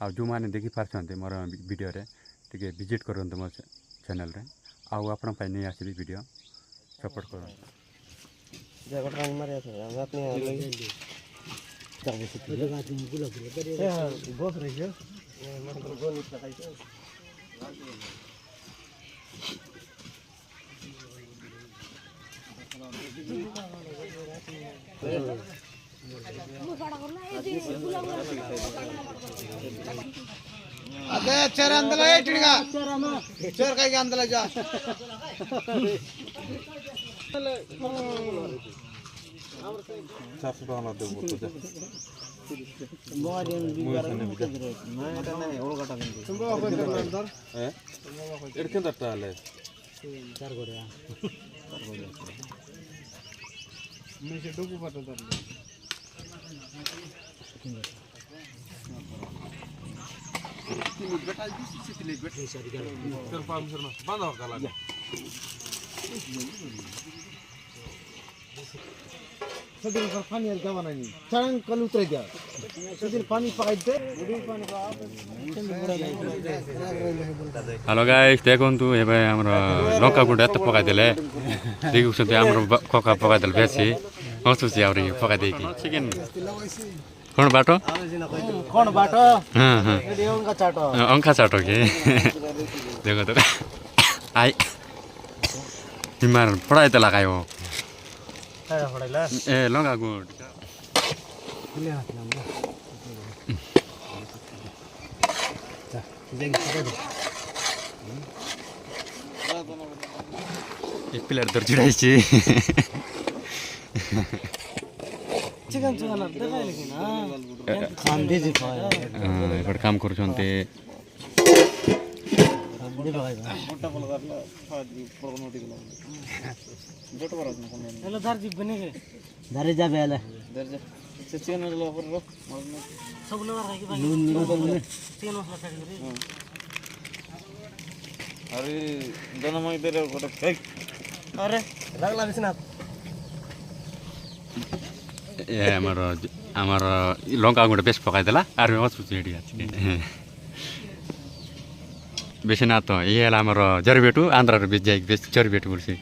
आ जो मैंने देखी पार्टी मोर वीडियो रे टिके विजिट करंतु मो चैनल रे आउ आपण पई नै आसीबी वीडियो सपोर्ट करो जगह रंग मारे थे अपने लगी तब से बस रही है मतलब गोल निकला है अबे चर अंदर है टिड़गा चर का अंदर जा चार सुबह ना दे बोलते जा मोरियन बिगार नहीं এটা নাই ওর কাটা কিন্তু তুমি अंदर এর কেন তালে चार गोड़िया मैं से डुबू पता दर बेटा सिसिले बेटा सारी कर पाम शर्मा बंद हो गला सदिन पर पानी हल्का बनानी चरण कल उतर गया सदिन पानी पकाई दे पानी हेलो गाइस देखंतु एबे हमरा लंका गुंड एत पकाई देले देखुछते हमरा कोका पकाई देले बेसी हसुसी आउरी पकाई देकी चिकन कोन बाटो हां हां अंका चाटो के देखो तो आई बिमार पढ़ाई त लगायो ए लंका गुंड ले हाथ नाम एक प्लेयर दर चिडाइछि चिकन चला देखाय लेकिन खान दे जे एबड काम करूछन्ते दे भाई मोटा बोल करला प्रोग्राम दिगला जोट बरस न कोन हेलो धर जी बने के धरे जाबे आले धर जा से चिकन लो पर रो सब लगा रखी भाई नून चिकन मसाला काट दे अरे दोनों में इधर गोटे फेक अरे लागला बिसना ए हमर लंका गुंड बेस पकाई देला आर हसुसी हेडी आछि बेसी ना तो ये हमर जरबेटु आंध्र रे बेस जाई बेस जरबेटु बोलसी